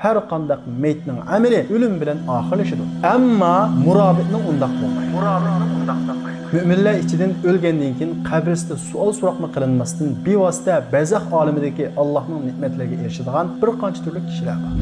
Har qanday meytning amali o'lim bilan oxirlashadi. Ammo murabitning undaq bo'lmaydi. Müminler içinden ölgəndən keyin qəbrisdə sual soraqma qılınmasdan bevasitə bərzəx aləmindəki Allah'ın nimetlərə erişidigan bir qancha türlü kişilər var.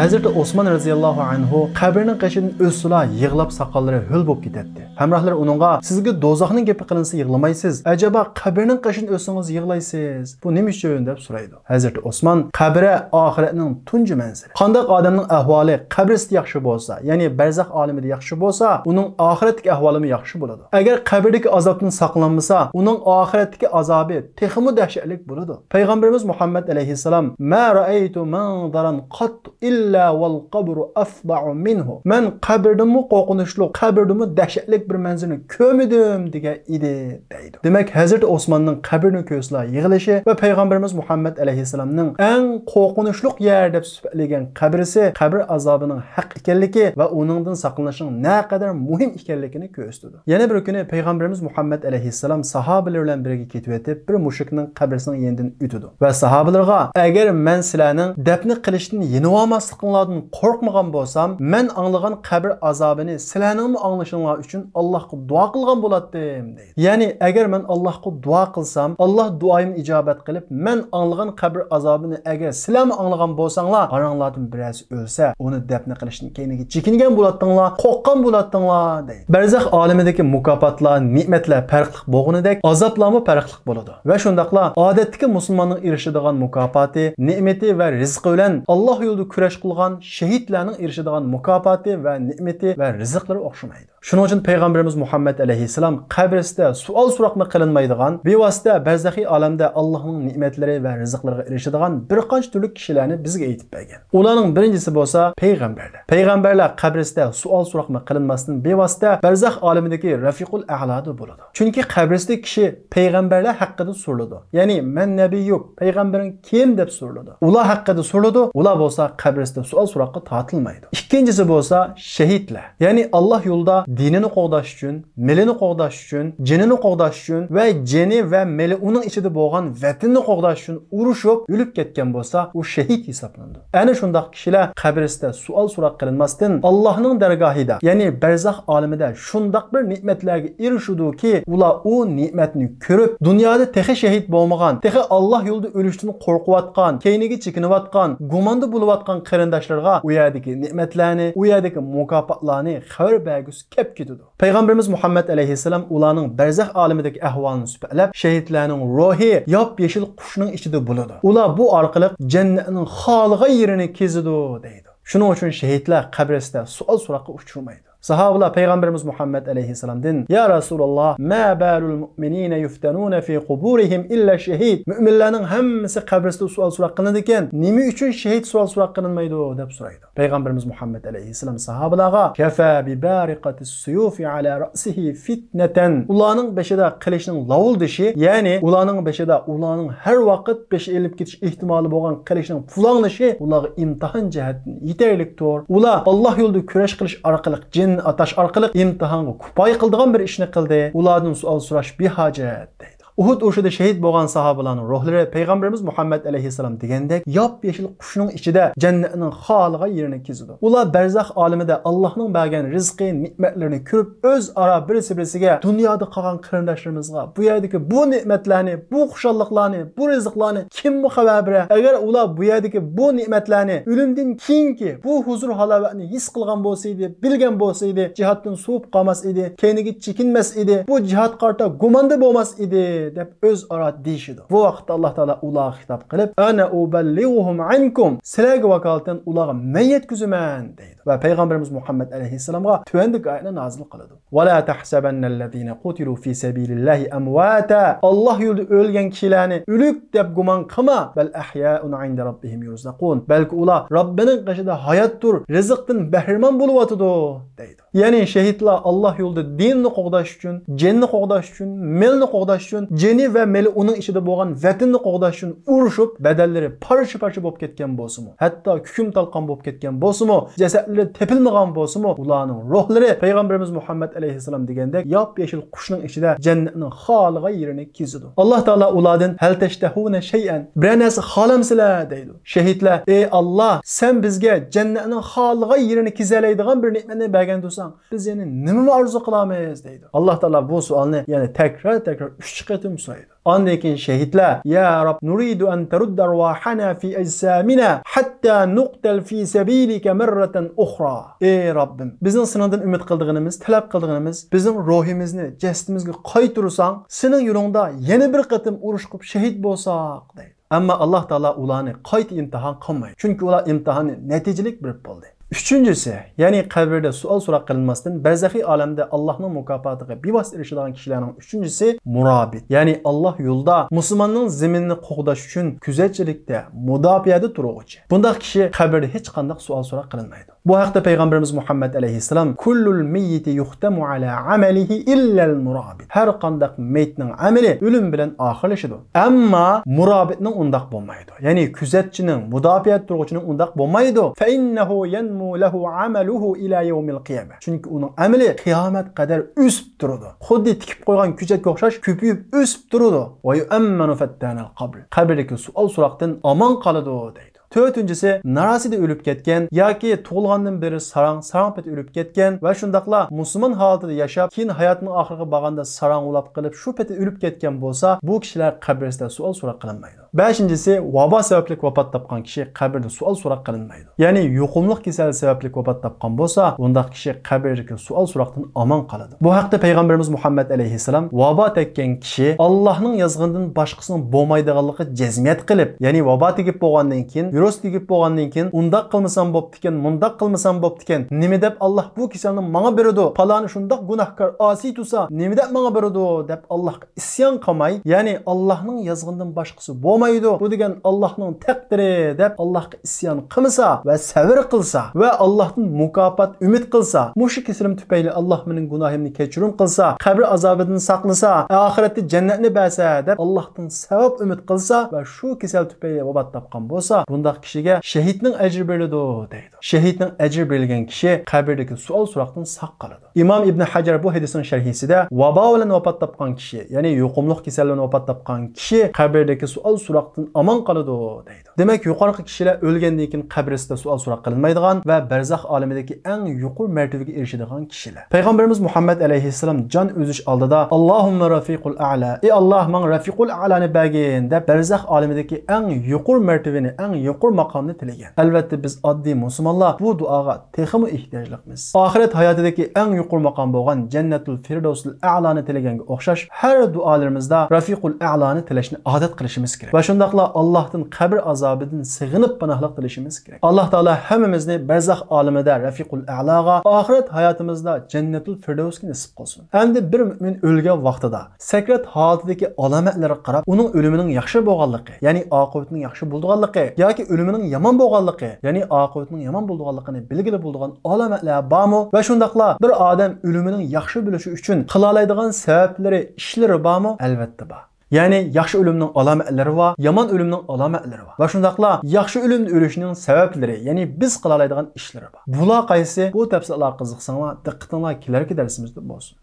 Hazreti Osman radıyallahu anhu qabrinin qashini o'sila yig'lab saqollari hul bo'lib ketdi. Hamrohlari uningga sizga dozoqning gapi qilinsa yig'lamaysiz, ajaba qabrinin qashini o'singiz yig'laysiz. Bu nima uchun deb so'raydi. Hazreti Osman qabri oxiratning tunji manzili. Qanday odamning ahvoli qabrida yaxshi bo'lsa, ya'ni barzax olamida yaxshi bo'lsa, uning oxiratdagi ahvoli yaxshi bo'ladi. Agar qabrdagi azobdan saqlanmasa, uning oxiratdagi azobi texmi dahshatlik bo'ladi. Payg'ambarimiz Muhammad alayhissalom ma ra'aytu manzaran qat illa wal qabru afda'u minhu. Men qabrdim qo'rqinchli, qabrdim dahshatlik bir manzilni ko'rmadim degan edi deydi. Demak, Hazrat Osmonning qabrini ko'zlar yig'ilishi va payg'ambarimiz Muhammad alayhissalomning eng qo'rqinchli yer deb sifatlagan qabrisi qabr azobining haq ekanligi va uningdan saqlanishning naqadar muhim ekanligini ko'rsatdi. Yana bir kuni payg'ambarimiz Muhammad alayhissalom sahobalar bilan birga ketib o'tib, bir mushrikning qabrisining yenidan o'tdi va sahobalarga agar men sizlarning dafn qilishdan yenib olmasliklaringlardan qo'rqmagan bo'lsam, men anglagan qabr azobini sizlarning anglashinglar uchun Allohga duo qilgan bo'lardim deydi. Ya'ni agar men Allohga duo qilsam, Alloh duoyimni ijobat qilib, men anglagan qabr azobini agar sizlar anglagan bo'lsanglar, qaranglardan birasi o'lsa, uni dafn qilishdan keyingi chekingan bo'lardinglar, qo'rqqan bo'lardinglar deydi. Barzax olamidagi mukofotlar, ne'matlar farqli bo'lganidek, azoblarmi farqli bo'ladi. Va shundaqla odatdagi musulmonning erishadigan mukofoti, ne'mati va rizqi bilan Alloh yo'lida kurash qilgan shahidlarning erishadigan mukofoti va ne'mati va rizqlari o'xshamaydi. Shuning uchun payg'ambarimiz Muhammad alayhissalom qabrisda savol so'roqni qilinmaydigan, bevosita barzaxiy olamda Allohning ne'matlari va rizqlariga erishadigan bir qancha turli kishilarni bizga aytib bergan. Ularning birinchisi bo'lsa payg'ambarlar. Payg'ambarlar qabrisda savol so'roqni qilinmasdan bevosita barzax olamidagi rafiqul a'loda bo'ladi. Chunki qabrisda kishi payg'ambarlar haqida so'raladi. Ya'ni men nabiy yo'q, payg'ambaring kim deb so'raladi. Ular haqida so'raladi. Ular bo'lsa qabrisda savol so'roqqa tortilmaydi. Ikkinchisi bo'lsa shahidlar. Ya'ni Alloh yo'lida dinini qo'g'dash uchun, milini qo'g'dash uchun, jinini qo'g'dash uchun va jini va mili uning ichida bo'lgan vatanni qo'g'dash uchun urushib, o'lib ketgan bo'lsa, u shahid hisoblanadi. Ana shunday kishilar qabrisda savol so'roq qilinmasdan Allohning dargohida, ya'ni barzax olamida shunday bir ne'matlarga erishudiki, ular u ne'matni ko'rib, dunyoda texi shahid bo'lmagan, texi Alloh yo'lida o'lishdan qo'rqayotgan, keyniga chekinayotgan, gumonda bo'layotgan qarindoshlarga u yerdagi ne'matlarni, u yerdagi mukofotlarni xabar bergisi kep ketadi. Payg'ambarimiz Muhammad alayhissalom ularning barzax olamidagi ahvolini suhbatlab, shahidlarning ruhi yop-yeshil qushning ichida bo'ladi. Ular bu orqali jannatning xoligan yerini kezadi deydi. Shuning uchun shahidlar qabrisda savol so'roqqa uchramaydi. Sahabalar Peygamberimiz Muhammed aleyhisselam'dan ya Resulallah ma balul mu'minina yuftanuna fi quburihim illa şehid. Müminlerin hemmisi kabrisde sual so'roq qilinadigan, nima uchun shahid sual so'roq qilinmaydi deb so'raydi. Peygamberimiz Muhammed aleyhisselam sahabalarga kafa bi bariqatis suyufi ala ra'sihi fitnatan. Ularning beshida qilishning lavuldishi, ya'ni ularning beshida ularning har vaqt besh elib ketish ehtimoli bo'lgan qilishning pulanglishi ularga imtihon jihatdan yetarlikdir. Ular Alloh yo'lida kurash qilish orqali jin atash orqali imtihonga kifoya qiladigan bir ishni qildi. Ulardan savol so'rash behojat deydi. Uhud urushida shahid bo'lgan sahobalarning ruhlari Peygamberimiz Muhammed aleyhisselam degandek yop-yeshil qushning ichida jannatning xoliga yerini kezadi. Ular barzax olamida Allohning bergan rizqi, ne'matlarini ko'rib, o'zaro birisi-birisiga dunyoda qolgan qarindoshlarimizga bu yerdagi bu ne'matlarni, bu xushalliqlarni, bu rizqlarni kim xabar berar? Agar ular bu yerdagi bu ne'matlarni o'limdan keyingi bu huzur halovatni his qilgan bo'lsa edi, bilgan bo'lsa edi, jihatdan so'p qolmas edi, keyniga chekinmas edi, bu jihat qarta gumonda bo'lmas edi deb o'zaro deyishdi. Bu vaqtda Alloh taolo ularga xitob qilib, ana uballighuhum ankum, sizlarga vakolatan ularga men yetkazaman deydi. Va payg'ambarimiz Muhammad alayhissalomga tuandik oyatni nozil qiladi. Va la tahsabannallazina qutilu fi sabilillahi amwata. Alloh yo'lida o'lgan kishilarni o'lik deb gumon qilma, bal ahya'un 'inda rabbihim yurzaqun. Balki ular Robbining qoshida hayotdir, rizqdan bahramon bo'lyotidi deydi. Ya'ni shahidlar Alloh yo'lida dinni qo'g'dash uchun, jinni qo'g'dash uchun, melni qo'g'dash uchun, jini va meli uning ichida bo'lgan vatanni qo'g'dash uchun urushib, badallari parcha-parcha bo'lib ketgan bo'lsa-mu, hatto kukum talqon bo'lib ketgan bo'lsa-mu, jasadlari tepilmagan bo'lsa-mu, ularning ruhlari payg'ambarimiz Muhammad alayhisalom degandek yop-yashil qushning ichida jannatning xoliga yerini kezidi. Alloh taolo ulardan hal tashtahuna shay'an, bir narsa xohlamsizlar deydi. Shahidlar, ey Alloh, sen bizga jannatning xoliga yerini kezalaydigan bir ne'matni bergan bo'lsang, biz yana nima orzu qilamiz deydi. Alloh taolo bu savolni yana takrar 3 qatim so'raydi. Ondan keyin shahidlar, ya Rob, nuridu an tarudda arwahana fi ajsamina hatta nuqtal fi sabilika marratan ukhra. Ey Robbim, bizning sendan umid qilganimiz, talab qilganimiz, bizning ruhimizni jasadimizga qaytarsang, sening yo'lingda yana bir qatim urush qilib shahid bo'lsak deydi. Ammo Alloh taolo ularni qayta imtihon qilmaydi. Chunki ular imtihonni natijalik bilib bo'ldi. Üçüncüsü, yani qabrda sual so'roq qilinmasdan barzaxiy olamda Allohning mukofotiga bevosita erishadigan kishilarning üçüncüsü murabit. Yani Allah yo'lda musulmonning zaminini qo'g'dash uchun kuzatchilikda, mudofaada turuvchi. Bunday kishi qabrda hech qanday sual so'roq qilinmaydi. Bu haqda payg'ambarimiz Muhammad alayhisalom kullul mayyiti yuhtamu ala amalihi illa al murabit. Har qanday maytning amali o'lim bilan oxirlashadi. Ammo murabitning undaq bo'lmaydi. Ya'ni kuzatchining, mudofaat turuvchining undaq bo'lmaydi. Fa innahu yanmu lahu amaluhu ila yawmil qiyamah. Chunki uning amali qiyomat qadar o'sib turadi. Xuddi tikib qo'ygan ko'chatga o'xshash ko'payib o'sib turadi. Va yu'ammanu fattanal qabr. Qabrdagi sual so'roqdan omon qoladi deydi. Dördüncüsü, narasida ölüp ketken yoki tug'ilgandan beri sarang pet ölüp ketken ve şundaqla musulmon holatida yashab, keyin hayotining oxiriga borganda sarang ulab qilib, shu peti ölüp ketken bo'lsa, bu kishilar qabrida sual so'roq qilinmaydi. Beshincisi, vabo sababli vafot topgan kishi qabrda sual so'roq qilinmaydi. Ya'ni yuqumli kasal sababli vafot topgan bo'lsa, undaq kishi qabrdagi sual so'roqdan omon qoladi. Bu haqda payg'ambarimiz Muhammad alayhisalom vabo tekkan kishi Allohning yozgandan boshqasining bo'lmaydiganligi jazmiyat qilib, ya'ni vabo tegib bo'lgandan keyin virus tegib bo'lgandan keyin undaq qilmasam bo'pti ekan, mundaq qilmasam bo'pti ekan. Nima deb Alloh bu kasalni menga beradi? Faloni shundaq gunohkor asiy tursa, nima deb menga beradi deb Allohga isyon qilmay, ya'ni Allohning yozgandan boshqasi bo'lmaydi. Bu degan Allohning taqdiri deb Allohga isyon qilmasa va sabr qilsa va Allohdan mukofot umid qilsa, mushu kasalim tufayli Alloh mening gunohimni kechirim qilsa, qabr azobidan saqlasa, oxiratda jannatni bersa deb Allohdan savob umid qilsa va shu kasal tufayli vafot topgan bo'lsa, bunda kishiga shahidning ajri beriladi deydi. Shahidning ajri berilgan kishi qabrdagi sual so'roqdan saq qoladi. Imom Ibn Hajar bu hadisning sharhisida vabo bilan vafot topgan kishi, ya'ni yuqumli kasal bilan vafot topgan kishi qabrdagi sual so'roqdan omon qoladi deydi. Demak, yuqorqi kishilar o'lgandan keyin qabrida sual so'roq qilinmaydigan va barzax olamidagi eng yuqori martabaga erishadigan kishilar. Payg'ambarimiz Muhammad alayhisalom jon o'zish oldida Allohumma rafiqul a'la, ey Alloh men rafiqul a'lani bergin deb barzax olamidagi eng yuqori martabani, eng yuqori maqomni tilagan. Albatta biz oddiy musulmonlar bu duoga texmi ehtiyojlimiz. Oxirat hayotidagi eng yuqori maqom bo'lgan jannatul firdavsul a'lani tilaganga o'xshash har duolarimizda rafiqul a'lani tilashni odat qilishimiz kerak. Va shundaqla Allohdan qabr azobidan sig'inib panohlik tilashimiz kerak. Alloh taolo hammamizni barzax olamida rafiqul a'laga, oxirat hayotimizda jannatul firdavsga nasib qilsin. Endi bir mu'min o'lgan vaqtida sakrat holatidagi alomatlarga qarab, uning o'limining yaxshi bo'lganligi, ya'ni oqibatining yaxshi bo'lganligi yoki o'limining yomon bo'lganligi, ya'ni oqibatining yomon bo'lganligini belgili bo'lgan alomatlar bormi? Va shundaqla bir odam o'limining yaxshi bo'lishi uchun qila oladigan sabablari, ishlari bormi? Albatta bor. Ya'ni yaxshi o'limning alomatlari va yomon o'limning alomatlari va shundaqla yaxshi o'limni o'lishning sabablari, ya'ni biz qila oladigan ishlari bor. Bular qaysi? Bu tafsilotlarga qiziqsanglar, diqqatinglar kelarki darsimizda bo'lsin.